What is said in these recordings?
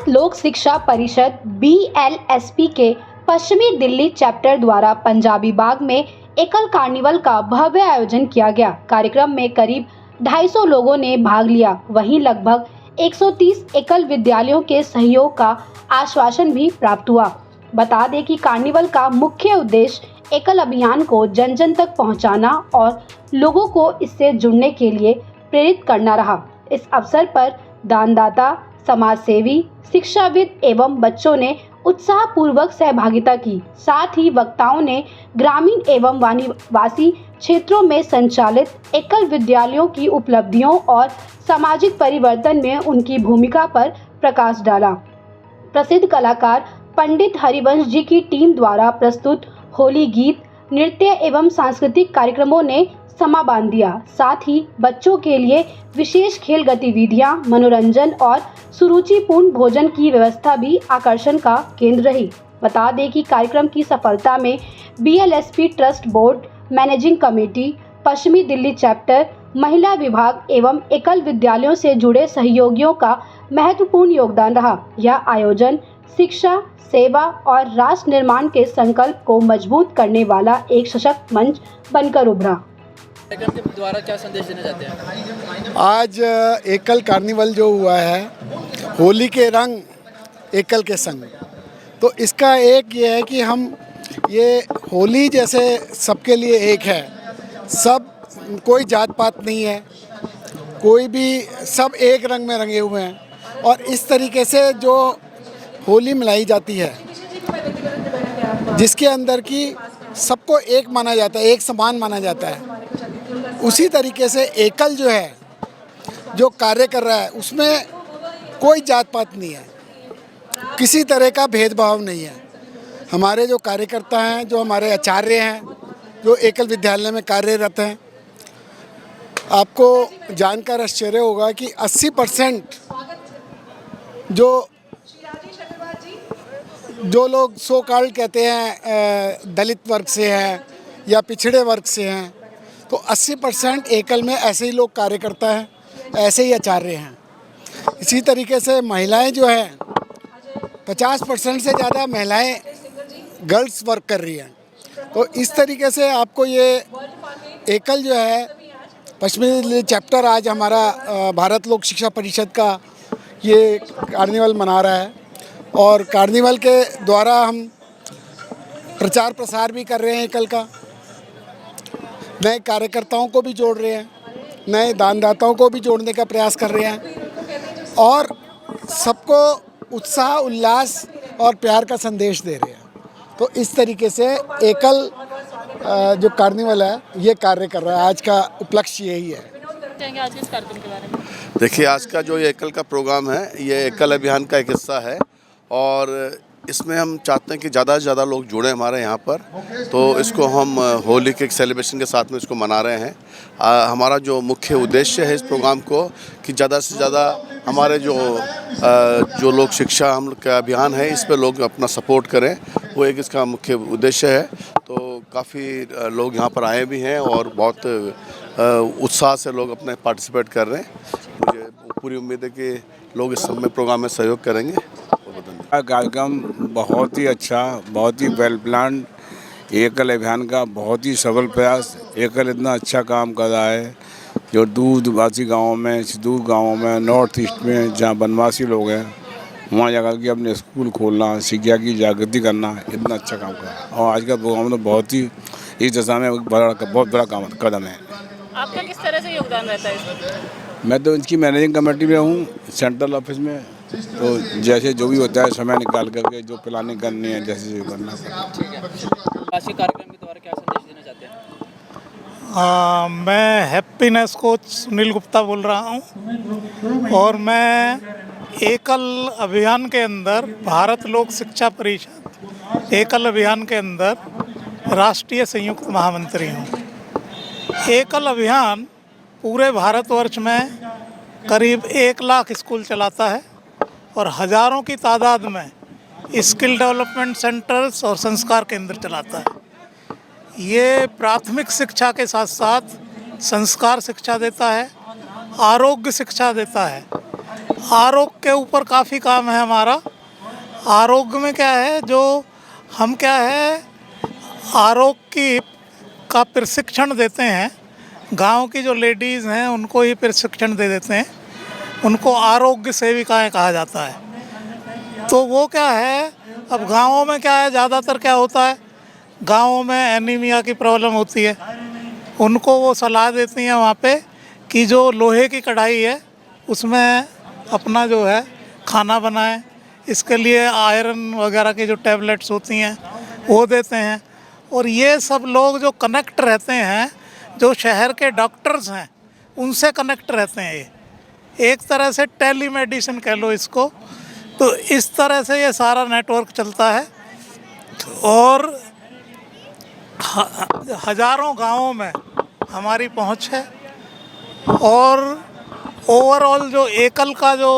लोक शिक्षा परिषद BLSP के पश्चिमी दिल्ली चैप्टर द्वारा पंजाबी बाग में एकल कार्निवल का भव्य आयोजन किया गया। कार्यक्रम में करीब 250 लोगों ने भाग लिया। वहीं लगभग 130 एकल विद्यालयों के सहयोग का आश्वासन भी प्राप्त हुआ। बता दें कि कार्निवल का मुख्य उद्देश्य एकल अभियान को जन जन तक पहुंचाना और लोगों को इससे जुड़ने के लिए प्रेरित करना रहा। इस अवसर पर दानदाता, समाजसेवी, शिक्षाविद एवं बच्चों ने उत्साहपूर्वक सहभागिता की। साथ ही वक्ताओं ने ग्रामीण एवं वनवासी क्षेत्रों में संचालित एकल विद्यालयों की उपलब्धियों और सामाजिक परिवर्तन में उनकी भूमिका पर प्रकाश डाला। प्रसिद्ध कलाकार पंडित हरिवंश जी की टीम द्वारा प्रस्तुत होली गीत, नृत्य एवं सांस्कृतिक कार्यक्रमों ने समा बांध दिया। साथ ही बच्चों के लिए विशेष खेल गतिविधियां, मनोरंजन और सुरुचिपूर्ण भोजन की व्यवस्था भी आकर्षण का केंद्र रही। बता दें कि कार्यक्रम की सफलता में BLSP trust board, managing committee, पश्चिमी दिल्ली चैप्टर, महिला विभाग एवं एकल विद्यालयों से जुड़े सहयोगियों का महत्वपूर्ण योगदान रहा। यह आयोजन शिक्षा, सेवा और राष्ट्र निर्माण के संकल्प को मजबूत करने वाला एक सशक्त मंच बनकर उभरा। कार्यक्रम के द्वारा क्या संदेश देना चाहते हैं? आज एकल कार्निवल जो हुआ है, होली के रंग एकल के संग, तो इसका एक ये है कि हम ये होली जैसे सबके लिए एक है, सब कोई जात पात नहीं है, कोई भी, सब एक रंग में रंगे हुए हैं और इस तरीके से जो होली मनाई जाती है जिसके अंदर की सबको एक माना जाता है, एक समान माना जाता है, उसी तरीके से एकल जो है, जो कार्य कर रहा है, उसमें कोई जात पात नहीं है, किसी तरह का भेदभाव नहीं है। हमारे जो कार्यकर्ता हैं, जो हमारे आचार्य हैं, जो एकल विद्यालय में कार्यरत हैं, आपको जानकर आश्चर्य होगा कि 80% जो लोग सो कॉल्ड कहते हैं दलित वर्ग से हैं या पिछड़े वर्ग से हैं, तो 80% एकल में ऐसे ही लोग कार्यकर्ता हैं, ऐसे ही आचार्य हैं। इसी तरीके से महिलाएं जो हैं, 50% से ज़्यादा महिलाएं गर्ल्स वर्क कर रही हैं। तो इस तरीके से आपको ये एकल जो है पश्चिमी दिल्ली चैप्टर आज हमारा भारत लोक शिक्षा परिषद का ये कार्निवल मना रहा है और कार्निवल के द्वारा हम प्रचार प्रसार भी कर रहे हैं एकल का, नए कार्यकर्ताओं को भी जोड़ रहे हैं, नए दानदाताओं को भी जोड़ने का प्रयास कर रहे हैं और सबको उत्साह, उल्लास और प्यार का संदेश दे रहे हैं। तो इस तरीके से एकल जो कार्निवल है ये कार्य कर रहा है। आज का उपलक्ष्य यही है। आज के इस कार्यक्रम के बारे में देखिए, आज का जो ये एकल का प्रोग्राम है, ये एकल अभियान का एक हिस्सा है और इसमें हम चाहते हैं कि ज़्यादा से ज़्यादा लोग जुड़े हमारे यहाँ पर, तो इसको हम होली के सेलिब्रेशन के साथ में इसको मना रहे हैं। हमारा जो मुख्य उद्देश्य है इस प्रोग्राम को कि ज़्यादा से ज़्यादा हमारे जो लोक शिक्षा हम का अभियान है, इस पर लोग अपना सपोर्ट करें, वो एक इसका मुख्य उद्देश्य है। तो काफ़ी लोग यहाँ पर आए भी हैं और बहुत उत्साह से लोग अपने पार्टिसिपेट कर रहे हैं। मुझे पूरी उम्मीद है कि लोग इस समय प्रोग्राम में सहयोग करेंगे। कार्यक्रम बहुत ही अच्छा, बहुत ही वेल प्लान, एकल अभियान का बहुत ही सफल प्रयास। एकल इतना अच्छा काम कर रहा है जो दूरवासी गाँवों में, सुदूर गाँवों में, नॉर्थ ईस्ट में जहाँ वनवासी लोग हैं, वहाँ जाकर के अपने स्कूल खोलना, शिक्षा की जागृति करना, इतना अच्छा काम कर रहा है। और आज का प्रोग्राम तो बहुत ही इस दिशा में बहुत बड़ा कदम है। आपका किस तरह से योगदान रहता है इसमें? मैं तो इनकी मैनेजिंग कमेटी में हूँ, सेंट्रल ऑफिस में। तो जैसे जो भी होता है समय निकाल करके जो प्लानिंग करनी है, जैसे जो करना है। आज के कार्यक्रम के द्वारा क्या संदेश देना चाहते हैं? मैं हैप्पीनेस कोच सुनील गुप्ता बोल रहा हूँ और मैं एकल अभियान के अंदर, भारत लोक शिक्षा परिषद एकल अभियान के अंदर राष्ट्रीय संयुक्त महामंत्री हूँ। एकल अभियान पूरे भारतवर्ष में करीब 1 लाख स्कूल चलाता है और हज़ारों की तादाद में स्किल डेवलपमेंट सेंटर्स और संस्कार केंद्र चलाता है। ये प्राथमिक शिक्षा के साथ साथ संस्कार शिक्षा देता है, आरोग्य शिक्षा देता है आरोग्य के ऊपर काफ़ी काम है हमारा। आरोग्य में क्या है, जो हम क्या है आरोग्य का प्रशिक्षण देते हैं। गांव की जो लेडीज़ हैं उनको ही प्रशिक्षण दे देते हैं, उनको आरोग्य सेविकाएं कहा जाता है। तो वो क्या है, अब गाँवों में क्या है, ज़्यादातर क्या होता है, गाँवों में एनीमिया की प्रॉब्लम होती है। उनको वो सलाह देती हैं वहाँ पे कि जो लोहे की कढ़ाई है उसमें अपना जो है खाना बनाएं। इसके लिए आयरन वगैरह की जो टैबलेट्स होती हैं वो देते हैं। और ये सब लोग जो कनेक्ट रहते हैं, जो शहर के डॉक्टर्स हैं उनसे कनेक्ट रहते हैं। ये एक तरह से टेलीमेडिसिन कह लो इसको। तो इस तरह से ये सारा नेटवर्क चलता है और हज़ारों गांवों में हमारी पहुंच है। और ओवरऑल जो एकल का जो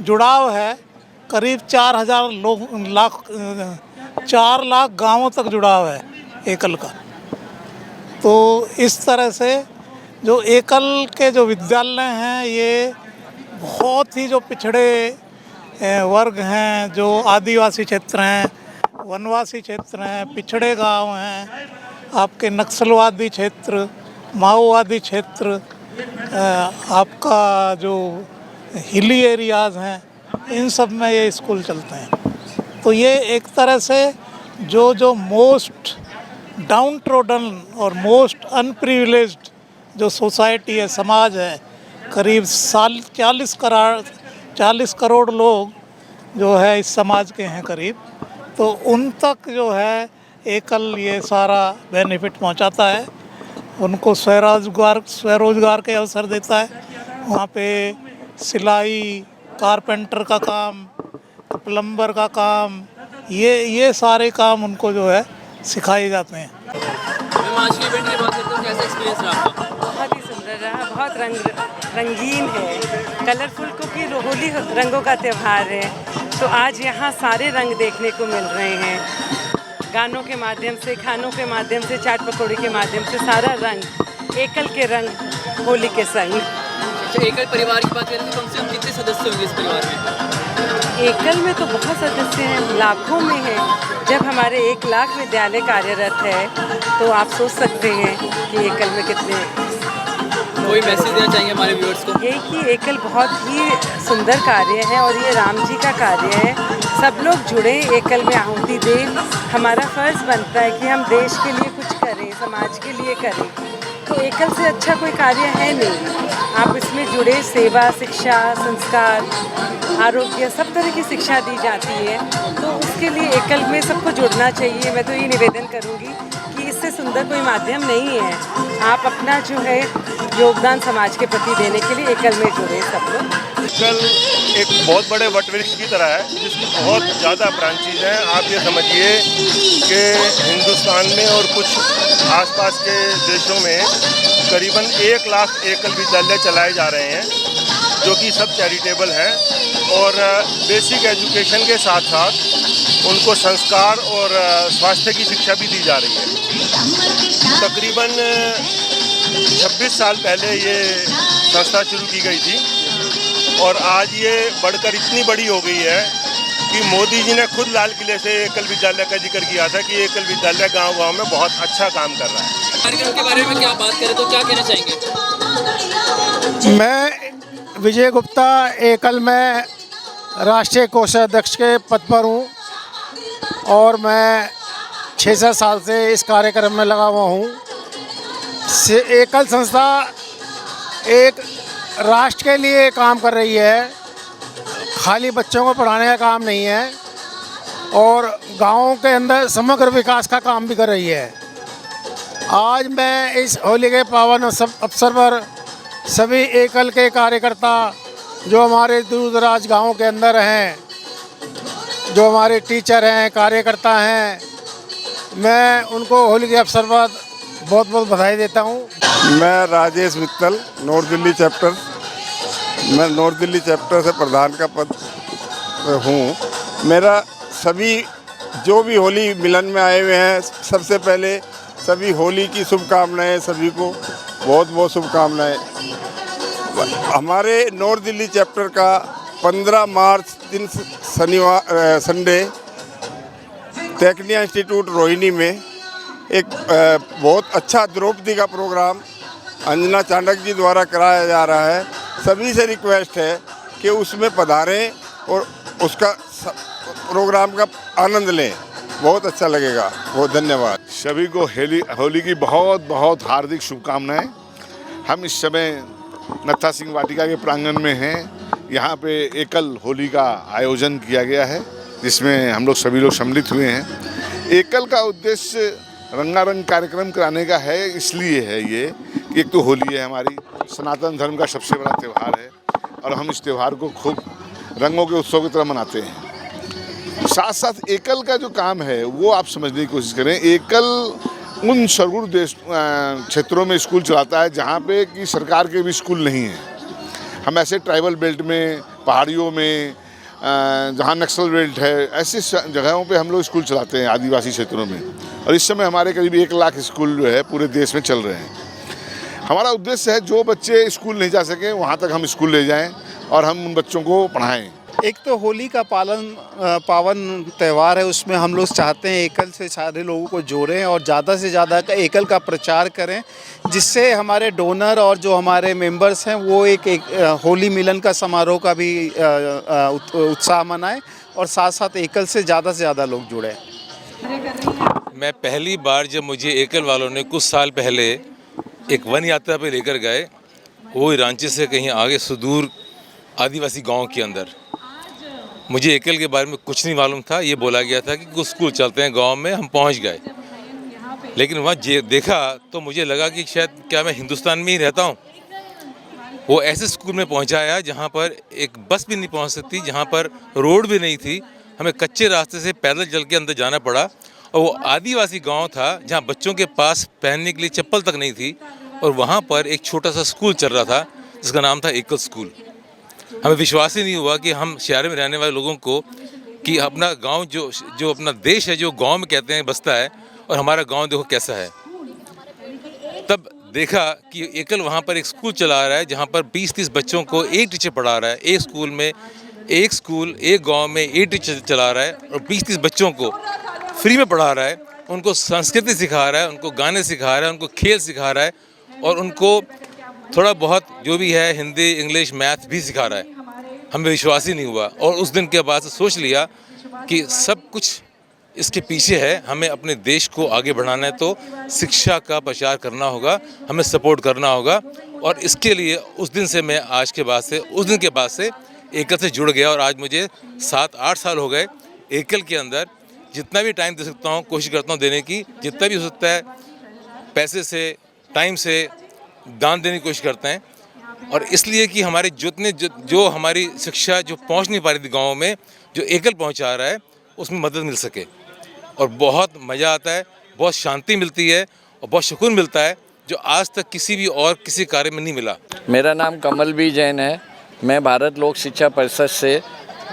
जुड़ाव है, करीब 4 लाख गांवों तक जुड़ाव है एकल का। तो इस तरह से जो एकल के जो विद्यालय हैं ये बहुत ही जो पिछड़े वर्ग हैं, जो आदिवासी क्षेत्र हैं, वनवासी क्षेत्र हैं, पिछड़े गांव हैं, आपके नक्सलवादी क्षेत्र, माओवादी क्षेत्र, आपका जो हिली एरियाज़ हैं, इन सब में ये स्कूल चलते हैं। तो ये एक तरह से जो मोस्ट डाउन ट्रोडन और मोस्ट अनप्रिविलेज्ड जो सोसाइटी है, समाज है, करीब 40 करोड़ लोग जो है इस समाज के हैं करीब। तो उन तक जो है एकल ये सारा बेनिफिट पहुंचाता है, उनको स्वरोजगार के अवसर देता है। वहाँ पे सिलाई, कारपेंटर का काम, प्लम्बर का काम, ये सारे काम उनको जो है सिखाए जाते हैं। मैम, आज के इवेंट की बात करते हो, कैसा एक्सपीरियंस रहा आपका? बहुत ही सुंदर रहा, बहुत रंगीन है, कलरफुल, क्योंकि होली रंगों का त्यौहार है। तो आज यहाँ सारे रंग देखने को मिल रहे हैं, गानों के माध्यम से, खानों के माध्यम से, चाट पकौड़े के माध्यम से, सारा रंग एकल के रंग होली के संग। अच्छा, एकल परिवार की बात करें तो कम से कम कितने सदस्य होंगे इस परिवार में? एकल में तो बहुत सदस्य हैं, लाखों में हैं। जब हमारे 1 लाख विद्यालय कार्यरत है तो आप सोच सकते हैं कि एकल में कितने। कोई मैसेज देना चाहेंगे हमारे व्यूअर्स को? ये कि एकल बहुत ही सुंदर कार्य है और ये राम जी का कार्य है। सब लोग जुड़े, एकल में आहुति दें। हमारा फ़र्ज़ बनता है कि हम देश के लिए कुछ करें, समाज के लिए करें। तो एकल से अच्छा कोई कार्य है नहीं। आप इसमें जुड़े, सेवा, शिक्षा, संस्कार, आरोग्य, सब तरह की शिक्षा दी जाती है। तो उसके लिए एकल में सबको जुड़ना चाहिए। मैं तो ये निवेदन करूँगी कि इससे सुंदर कोई माध्यम नहीं है। आप अपना जो है योगदान समाज के प्रति देने के लिए एकल में जुड़े सब लोग। एकल एक बहुत बड़े वटवृक्ष की तरह है जिसकी बहुत ज़्यादा ब्रांचेज हैं। आप ये समझिए कि हिंदुस्तान में और कुछ आसपास के देशों में करीबन 1 लाख एकल विद्यालय चलाए जा रहे हैं, जो कि सब चैरिटेबल हैं और बेसिक एजुकेशन के साथ साथ उनको संस्कार और स्वास्थ्य की शिक्षा भी दी जा रही है। तकरीबन 26 साल पहले ये संस्था शुरू की गई थी और आज ये बढ़कर इतनी बड़ी हो गई है कि मोदी जी ने खुद लाल किले से एकल विद्यालय का जिक्र किया था कि एकल विद्यालय गांव-गांव में बहुत अच्छा काम कर रहा है। कार्यक्रम के बारे में क्या बात करें तो क्या कहना चाहेंगे? मैं विजय गुप्ता एकल में राष्ट्रीय कोषाध्यक्ष के पद पर हूँ और मैं 6-7 साल से इस कार्यक्रम में लगा हुआ हूँ। एकल संस्था एक राष्ट्र के लिए काम कर रही है, खाली बच्चों को पढ़ाने का काम नहीं है और गाँवों के अंदर समग्र विकास का काम भी कर रही है। आज मैं इस होली के पावन अवसर पर सभी एकल के कार्यकर्ता जो हमारे दूर दराज गाँवों के अंदर हैं, जो हमारे टीचर हैं, कार्यकर्ता हैं, मैं उनको होली के अवसर पर बहुत बहुत बधाई देता हूँ। मैं राजेश मित्तल, नॉर्थ दिल्ली चैप्टर, मैं नॉर्थ दिल्ली चैप्टर से प्रधान का पद हूँ। मेरा सभी जो भी होली मिलन में आए हुए हैं, सबसे पहले सभी होली की शुभकामनाएं, सभी को बहुत बहुत शुभकामनाएं। हमारे नॉर्थ दिल्ली चैप्टर का 15 मार्च दिन शनिवार संडे टेक्निया इंस्टीट्यूट रोहिणी में एक बहुत अच्छा द्रौपदी का प्रोग्राम अंजना चांडक जी द्वारा कराया जा रहा है। सभी से रिक्वेस्ट है कि उसमें पधारें और उसका प्रोग्राम का आनंद लें, बहुत अच्छा लगेगा। बहुत धन्यवाद। सभी को होली की बहुत बहुत हार्दिक शुभकामनाएं। हम इस समय नत्था सिंह वाटिका के प्रांगण में हैं। यहाँ पे एकल होली का आयोजन किया गया है जिसमें हम लोग सभी लोग सम्मिलित हुए हैं। एकल का उद्देश्य रंगारंग कार्यक्रम कराने का है। इसलिए है ये कि एक तो होली है, हमारी सनातन धर्म का सबसे बड़ा त्यौहार है और हम इस त्यौहार को खूब रंगों के उत्सव की तरह मनाते हैं। साथ साथ एकल का जो काम है वो आप समझने की कोशिश करें। एकल उन सरगुण क्षेत्रों में स्कूल चलाता है जहाँ पे कि सरकार के भी स्कूल नहीं हैं। हम ऐसे ट्राइबल बेल्ट में, पहाड़ियों में, जहाँ नक्सल बेल्ट है, ऐसी जगहों पे हम लोग स्कूल चलाते हैं आदिवासी क्षेत्रों में। और इस समय हमारे करीब 1 लाख स्कूल जो है पूरे देश में चल रहे हैं। हमारा उद्देश्य है जो बच्चे स्कूल नहीं जा सके वहाँ तक हम स्कूल ले जाएं और हम उन बच्चों को पढ़ाएं। एक तो होली का पावन त्यौहार है, उसमें हम लोग चाहते हैं एकल से सारे लोगों को जोड़ें और ज़्यादा से ज़्यादा एकल का प्रचार करें, जिससे हमारे डोनर और जो हमारे मेंबर्स हैं वो एक होली मिलन का समारोह का भी उत्साह मनाएं और साथ साथ एकल से ज़्यादा लोग जुड़ें। मैं पहली बार जब मुझे एकल वालों ने कुछ साल पहले एक वन यात्रा पे लेकर गए, वो रांची से कहीं आगे सुदूर आदिवासी गांव के अंदर, मुझे एकल के बारे में कुछ नहीं मालूम था। ये बोला गया था कि कुछ स्कूल चलते हैं गांव में। हम पहुंच गए, लेकिन वहाँ देखा तो मुझे लगा कि शायद क्या मैं हिंदुस्तान में ही रहता हूँ। वो ऐसे स्कूल में पहुँचाया जहाँ पर एक बस भी नहीं पहुँच सकती, जहाँ पर रोड भी नहीं थी। हमें कच्चे रास्ते से पैदल चल के अंदर जाना पड़ा और वो आदिवासी गांव था जहाँ बच्चों के पास पहनने के लिए चप्पल तक नहीं थी और वहाँ पर एक छोटा सा स्कूल चल रहा था जिसका नाम था एकल स्कूल। हमें विश्वास ही नहीं हुआ कि हम शहर में रहने वाले लोगों को कि अपना गांव जो अपना देश है जो गांव में कहते हैं बसता है और हमारा गांव देखो कैसा है। तब देखा कि एकल वहाँ पर एक स्कूल चला रहा है जहाँ पर 20-30 बच्चों को एक टीचर पढ़ा रहा है। एक स्कूल में एक गाँव में एक टीचर चला रहा है और 20-30 बच्चों को फ्री में पढ़ा रहा है। उनको संस्कृति सिखा रहा है, उनको गाने सिखा रहा है, उनको खेल सिखा रहा है और उनको थोड़ा बहुत जो भी है हिंदी, इंग्लिश, मैथ भी सिखा रहा है। हमें विश्वास ही नहीं हुआ और उस दिन के बाद से सोच लिया कि सब कुछ इसके पीछे है। हमें अपने देश को आगे बढ़ाना है तो शिक्षा का प्रचार करना होगा, हमें सपोर्ट करना होगा। और इसके लिए उस दिन के बाद से एकल से जुड़ गया और आज मुझे 7-8 साल हो गए एकल के अंदर। जितना भी टाइम दे सकता हूँ कोशिश करता हूँ देने की, जितना भी हो सकता है पैसे से, टाइम से दान देने की कोशिश करते हैं। और इसलिए कि हमारे जो हमारी शिक्षा जो पहुंच नहीं पा रही थी गाँव में, जो एकल पहुंचा रहा है उसमें मदद मिल सके। और बहुत मज़ा आता है, बहुत शांति मिलती है और बहुत सुकून मिलता है जो आज तक किसी कार्य में नहीं मिला। मेरा नाम कमल बी जैन है। मैं भारत लोक शिक्षा परिषद से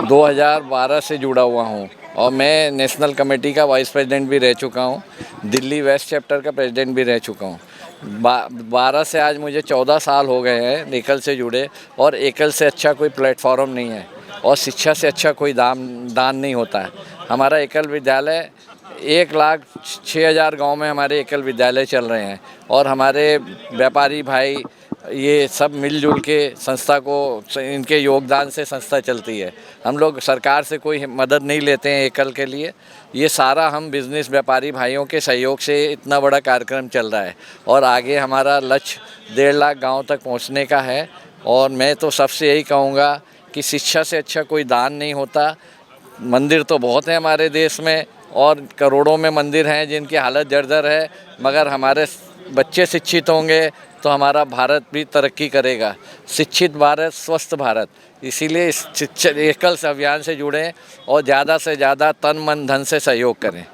2012 से जुड़ा हुआ हूँ और मैं नेशनल कमेटी का वाइस प्रेसिडेंट भी रह चुका हूँ, दिल्ली वेस्ट चैप्टर का प्रेसिडेंट भी रह चुका हूँ। 12 से आज मुझे 14 साल हो गए हैं एकल से जुड़े और एकल से अच्छा कोई प्लेटफॉर्म नहीं है और शिक्षा से अच्छा कोई दान नहीं होता है। हमारा एकल विद्यालय 1,06,000 गांव में हमारे एकल विद्यालय चल रहे हैं और हमारे व्यापारी भाई ये सब मिलजुल के संस्था को, इनके योगदान से संस्था चलती है। हम लोग सरकार से कोई मदद नहीं लेते हैं एकल के लिए। ये सारा हम बिज़नेस व्यापारी भाइयों के सहयोग से इतना बड़ा कार्यक्रम चल रहा है और आगे हमारा लक्ष्य 1.5 लाख गांव तक पहुंचने का है। और मैं तो सबसे यही कहूँगा कि शिक्षा से अच्छा कोई दान नहीं होता। मंदिर तो बहुत हैं हमारे देश में और करोड़ों में मंदिर हैं जिनकी हालत जर्जर है, मगर हमारे बच्चे शिक्षित होंगे तो हमारा भारत भी तरक्की करेगा। शिक्षित भारत, स्वस्थ भारत। इसीलिए इस शिक्षा एकल अभियान से जुड़ें और ज़्यादा से ज़्यादा तन मन धन से सहयोग करें।